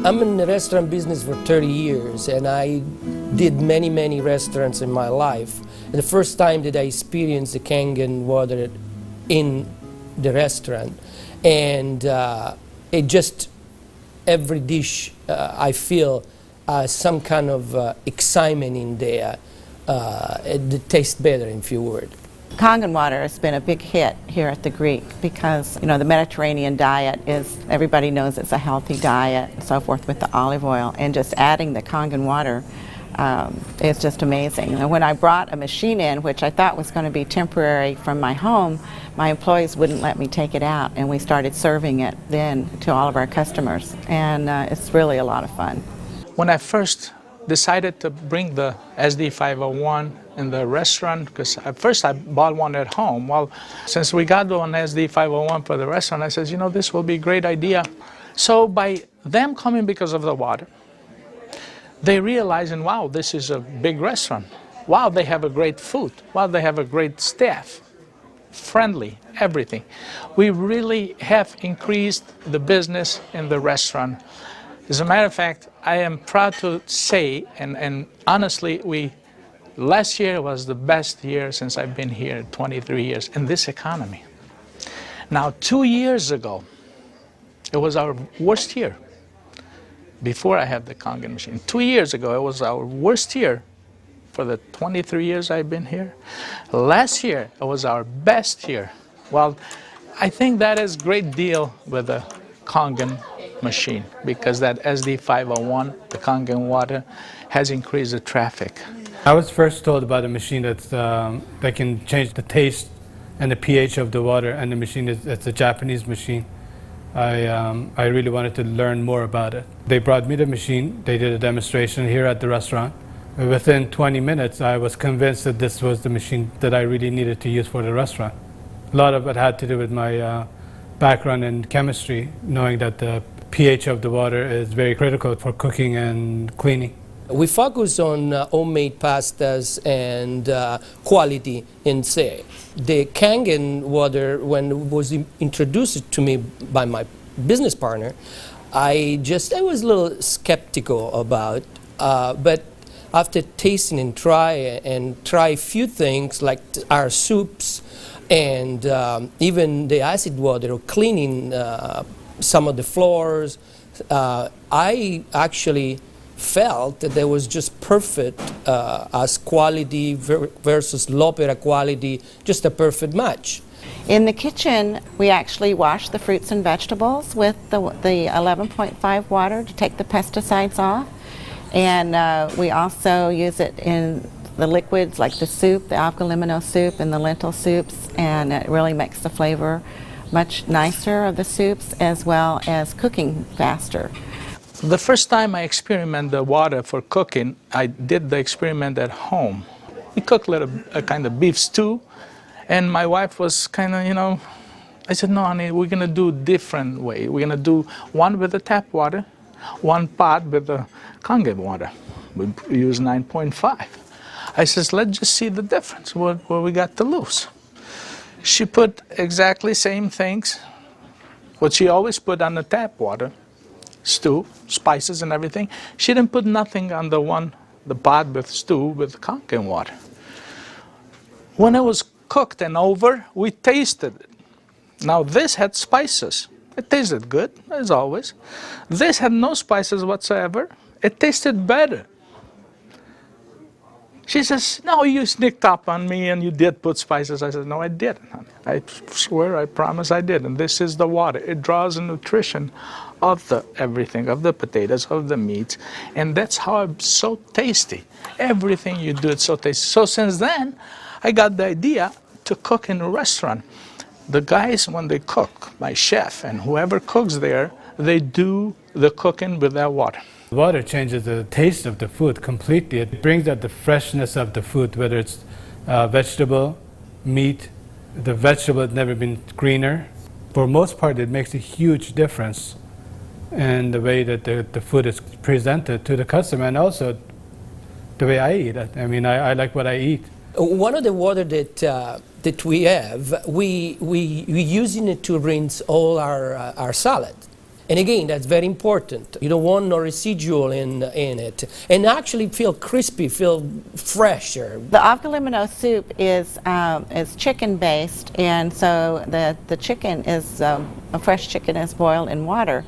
I'm in the restaurant business for 30 years, and I did many restaurants in my life. And the first time that I experienced the Kangen water in the restaurant, and it just, every dish I feel some kind of excitement in there. It tastes better, in few words. Kangen water has been a big hit here at the Greek because, you know, the Mediterranean diet is, everybody knows it's a healthy diet and so forth with the olive oil, and just adding the Kangen water is just amazing. And when I brought a machine in, which I thought was going to be temporary from my home, my employees wouldn't let me take it out, and we started serving it then to all of our customers, and it's really a lot of fun. When I first decided to bring the SD501 in the restaurant, because at first I bought one at home. Well, since we got one SD501 for the restaurant, I said, you know, this will be a great idea. So by them coming because of the water, they realizing, wow, this is a big restaurant. Wow, they have a great food. Wow, they have a great staff. Friendly, everything. We really have increased the business in the restaurant. As a matter of fact, I am proud to say, and honestly, last year was the best year since I've been here, 23 years, in this economy. Now, 2 years ago, it was our worst year, before I had the Kangen machine. 2 years ago, it was our worst year for the 23 years I've been here. Last year, it was our best year. Well, I think that is a great deal with the Kangen machine, because that SD501, the Kangen water, has increased the traffic. I was first told about a machine that can change the taste and the pH of the water, and the machine it's a Japanese machine. I really wanted to learn more about it. They brought me the machine, they did a demonstration here at the restaurant. Within 20 minutes, I was convinced that this was the machine that I really needed to use for the restaurant. A lot of it had to do with my background in chemistry, knowing that the pH of the water is very critical for cooking and cleaning. We focus on homemade pastas and quality in sé. The Kangen water, when it was introduced to me by my business partner, I was a little skeptical about, but after tasting and try a few things like our soups and even the acid water or cleaning some of the floors, I actually felt that there was just perfect as quality versus L'Opera quality, just a perfect match. In the kitchen, we actually wash the fruits and vegetables with the 11.5 water to take the pesticides off. And we also use it in the liquids like the soup, the algalimino soup and the lentil soups, and it really makes the flavor much nicer of the soups, as well as cooking faster. The first time I experimented the water for cooking, I did the experiment at home. We cooked a kind of beef stew, and my wife was kind of, you know, I said, no, honey, we're going to do a different way. We're going to do one with the tap water, one pot with the Kangen water. We use 9.5. I says, let's just see the difference, what we got to lose. She put exactly same things, what she always put on the tap water, stew, spices and everything. She didn't put nothing on the pot with stew with Kangen water. When it was cooked and over, we tasted it. Now this had spices. It tasted good, as always. This had no spices whatsoever. It tasted better. She says, no, you sneaked up on me and you did put spices. I said, no, I didn't, honey. I swear, I promise I did. And this is the water. It draws the nutrition of everything, of the potatoes, of the meats. And that's how it's so tasty. Everything you do, it's so tasty. So since then, I got the idea to cook in a restaurant. The guys, when they cook, my chef and whoever cooks there, they do the cooking with that water. Water changes the taste of the food completely. It brings out the freshness of the food, whether it's vegetable, meat. The vegetable has never been greener. For most part, it makes a huge difference in the way that the food is presented to the customer, and also the way I eat it. I mean, I like what I eat. One of the water that we have, we using it to rinse all our salad. And again, that's very important. You don't want no residual in it. And actually feel crispy, feel fresher. The avgalimino soup is chicken-based, and so the chicken is, a fresh chicken is boiled in water.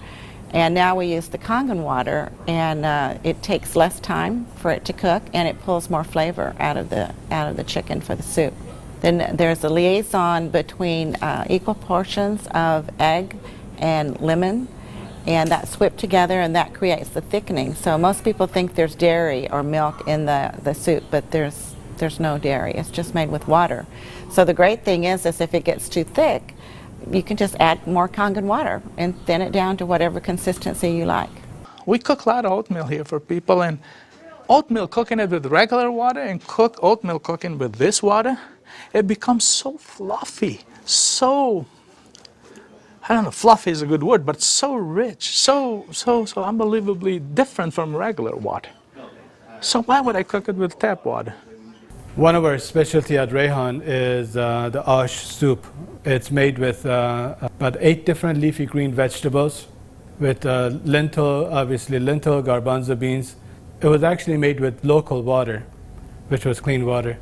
And now we use the Kangen water, and it takes less time for it to cook, and it pulls more flavor out of the chicken for the soup. Then there's a liaison between equal portions of egg and lemon, and that's whipped together, and that creates the thickening. So most people think there's dairy or milk in the soup, but there's no dairy. It's just made with water. So the great thing is if it gets too thick, you can just add more Kangen water and thin it down to whatever consistency you like. We cook a lot of oatmeal here for people, and oatmeal, cooking it with regular water and oatmeal cooking with this water, it becomes so fluffy, so, I don't know, fluffy is a good word, but so rich, so unbelievably different from regular water. So why would I cook it with tap water? One of our specialty at Rehan is the ash soup. It's made with about 8 different leafy green vegetables, with lentil, garbanzo beans. It was actually made with local water, which was clean water.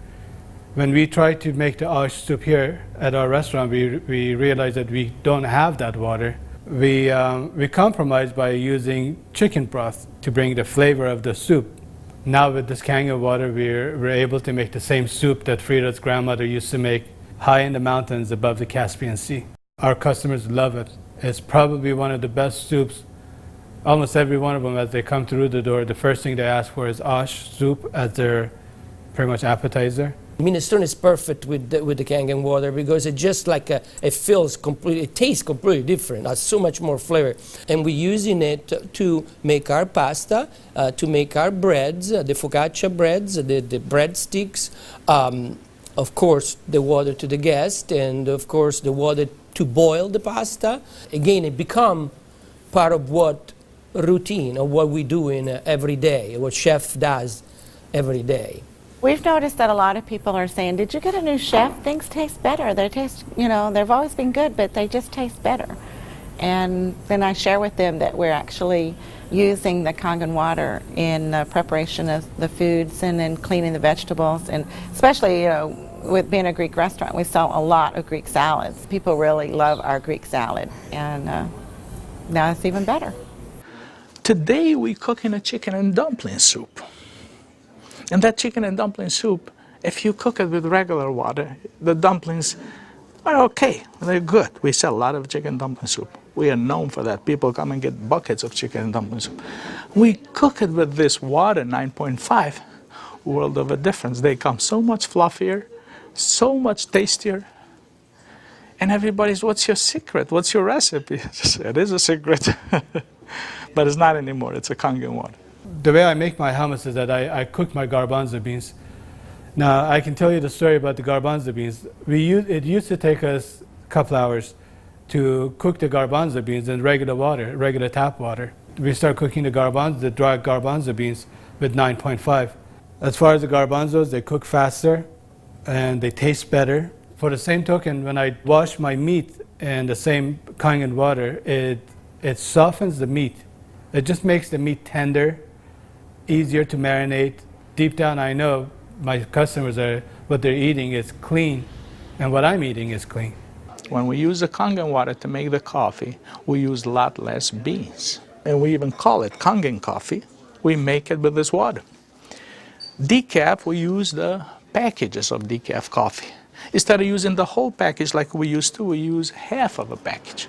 When we tried to make the ash soup here at our restaurant, we realized that we don't have that water. We compromised by using chicken broth to bring the flavor of the soup. Now with this Kangen water, we're able to make the same soup that Frida's grandmother used to make high in the mountains above the Caspian Sea. Our customers love it. It's probably one of the best soups. Almost every one of them, as they come through the door, the first thing they ask for is ash soup as their pretty much appetizer. Minestrone is perfect with the Kangen water because it just like it feels completely, it tastes completely different. It has so much more flavor, and we're using it to make our pasta, to make our breads, the focaccia breads, the breadsticks. Of course, the water to the guest, and of course the water to boil the pasta. Again, it become part of what routine of what we do in every day, what chef does every day. We've noticed that a lot of people are saying, did you get a new chef? Things taste better. They taste, they've always been good, but they just taste better. And then I share with them that we're actually using the Kangen water in preparation of the foods and in cleaning the vegetables. And especially, with being a Greek restaurant, we sell a lot of Greek salads. People really love our Greek salad, and now it's even better. Today we're cooking a chicken and dumpling soup. And that chicken and dumpling soup, if you cook it with regular water, the dumplings are okay. They're good. We sell a lot of chicken dumpling soup. We are known for that. People come and get buckets of chicken and dumpling soup. We cook it with this water, 9.5, world of a difference. They come so much fluffier, so much tastier. And everybody's, what's your secret? What's your recipe? It is a secret, but it's not anymore. It's a Kangen water. The way I make my hummus is that I cook my garbanzo beans. Now, I can tell you the story about the garbanzo beans. It used to take us a couple hours to cook the garbanzo beans in regular water, regular tap water. We start cooking the dry garbanzo beans with 9.5. As far as the garbanzos, they cook faster and they taste better. For the same token, when I wash my meat in the same Kangen water, it softens the meat. It just makes the meat tender, easier to marinate. Deep down, I know my customers what they're eating is clean, and what I'm eating is clean. When we use the Kangen water to make the coffee, we use a lot less beans. And we even call it Kangen coffee. We make it with this water. Decaf, we use the packages of decaf coffee. Instead of using the whole package like we used to, we use half of a package.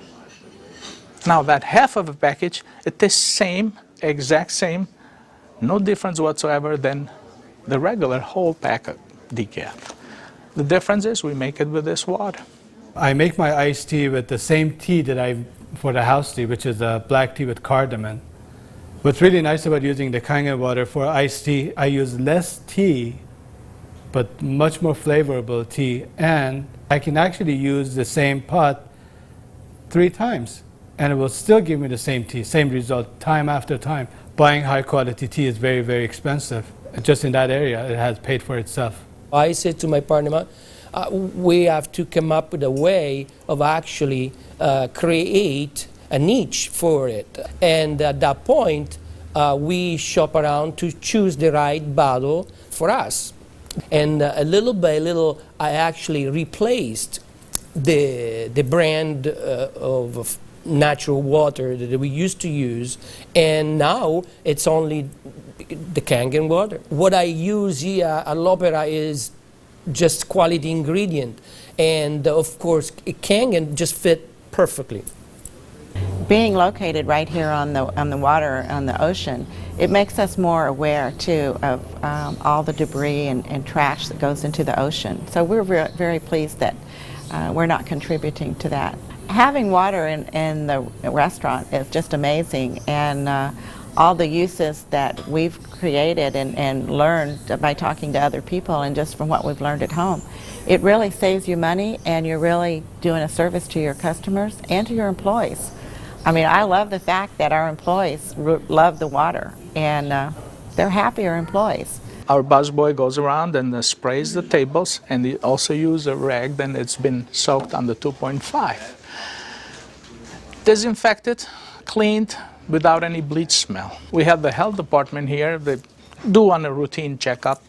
Now that half of a package, it is same, exact same, no difference whatsoever than the regular whole pack of decaf. The difference is we make it with this water. I make my iced tea with the same tea that for the house tea, which is a black tea with cardamom. What's really nice about using the Kangen water for iced tea, I use less tea, but much more flavorful tea, and I can actually use the same pot 3 times, and it will still give me the same tea, same result, time after time. Buying high quality tea is very, very expensive. Just in that area, it has paid for itself. I said to my partner, we have to come up with a way of actually create a niche for it. And at that point, we shop around to choose the right bottle for us. And little by little, I actually replaced the brand of natural water that we used to use, and now it's only the Kangen water. What I use here at L'Opera is just quality ingredient, and of course, Kangen just fit perfectly. Being located right here on the water, on the ocean, it makes us more aware too of all the debris and trash that goes into the ocean. So we're very pleased that we're not contributing to that. Having water in the restaurant is just amazing, and all the uses that we've created and learned by talking to other people and just from what we've learned at home, it really saves you money, and you're really doing a service to your customers and to your employees. I mean, I love the fact that our employees love the water, and they're happier employees. Our busboy goes around and sprays the tables, and he also uses a rag, then it's been soaked on the 2.5. Disinfected, cleaned, without any bleach smell. We have the health department here. They do on a routine checkup.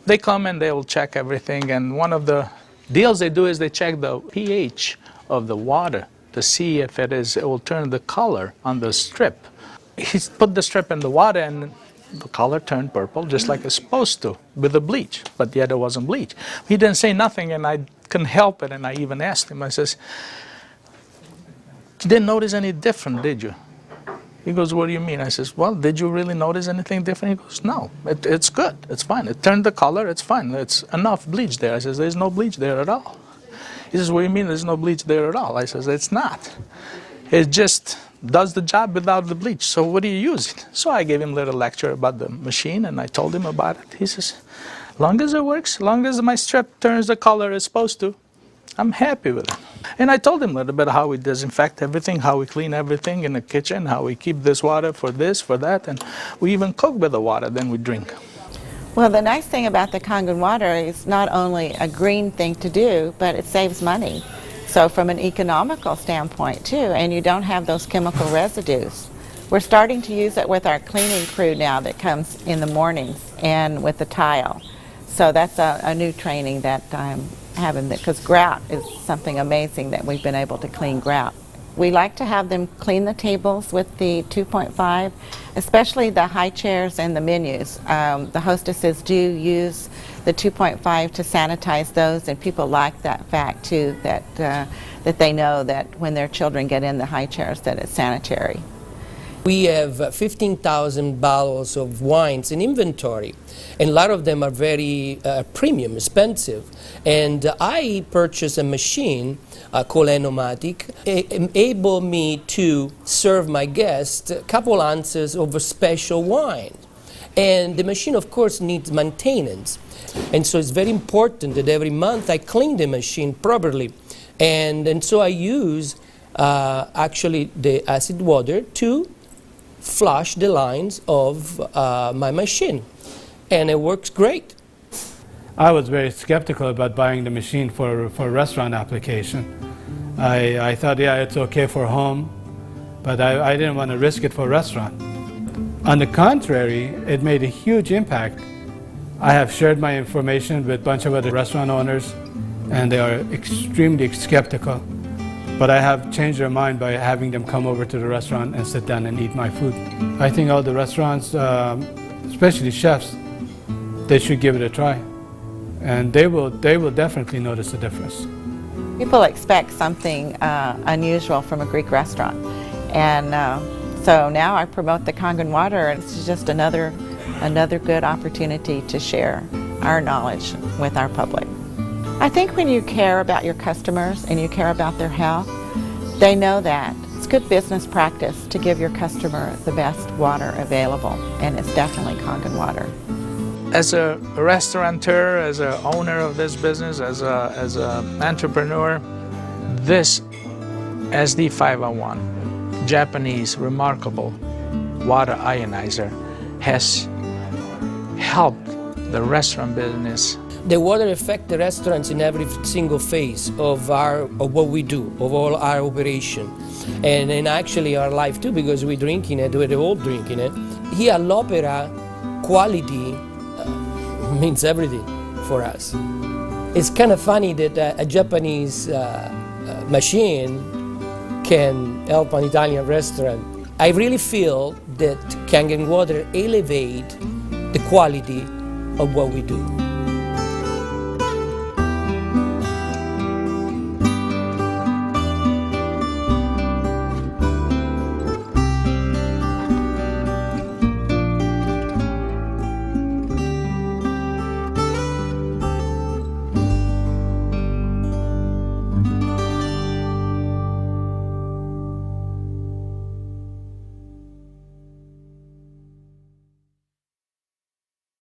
They come and they will check everything, and one of the deals they do is they check the pH of the water to see if it will turn the color on the strip. He put the strip in the water and the color turned purple, just like it's supposed to, with the bleach, but yet it wasn't bleach. He didn't say nothing, and I couldn't help it, and I even asked him, I says, "You didn't notice any different, did you?" He goes, "What do you mean?" I says, "Well, did you really notice anything different?" He goes, "No, it's good, it's fine. It turned the color, it's fine. It's enough bleach there." I says, "There's no bleach there at all." He says, "What do you mean there's no bleach there at all?" I says, "It's not. It just does the job without the bleach. So what do you use it?" So I gave him a little lecture about the machine, and I told him about it. He says, "Long as it works, long as my strip turns the color it's supposed to, I'm happy with it." And I told him a little bit how we disinfect everything, how we clean everything in the kitchen, how we keep this water for this, for that, and we even cook with the water, then we drink. Well, the nice thing about the Kangen water is not only a green thing to do, but it saves money. So from an economical standpoint too, and you don't have those chemical residues. We're starting to use it with our cleaning crew now that comes in the mornings and with the tile. So that's a new training that I'm having, because grout is something amazing that we've been able to clean grout. We like to have them clean the tables with the 2.5, especially the high chairs and the menus. The hostesses do use the 2.5 to sanitize those, and people like that fact too, that they know that when their children get in the high chairs that it's sanitary. We have 15,000 bottles of wines in inventory, and a lot of them are very premium, expensive. And I purchased a machine called Enomatic, able me to serve my guests a couple ounces of a special wine. And the machine, of course, needs maintenance. And so it's very important that every month I clean the machine properly. And so I use actually the acid water to flush the lines of my machine, and it works great. I was very skeptical about buying the machine for restaurant application. I thought, yeah, it's okay for home, but I didn't want to risk it for restaurant. On the contrary, it made a huge impact. I have shared my information with a bunch of other restaurant owners, and they are extremely skeptical. But I have changed their mind by having them come over to the restaurant and sit down and eat my food. I think all the restaurants, especially chefs, they should give it a try. And they will definitely notice a difference. People expect something unusual from a Greek restaurant. And so now I promote the Kangen water, and it's just another good opportunity to share our knowledge with our public. I think when you care about your customers and you care about their health, they know that. It's good business practice to give your customer the best water available, and it's definitely Kangen water. As a restaurateur, as an owner of this business, as an entrepreneur, this SD501, Japanese remarkable water ionizer, has helped the restaurant business. The water affects the restaurants in every single phase of what we do, of all our operation, and actually our life too, because we're drinking it, we're all drinking it. Here at L'Opera, quality means everything for us. It's kind of funny that a Japanese machine can help an Italian restaurant. I really feel that Kangen water elevate the quality of what we do.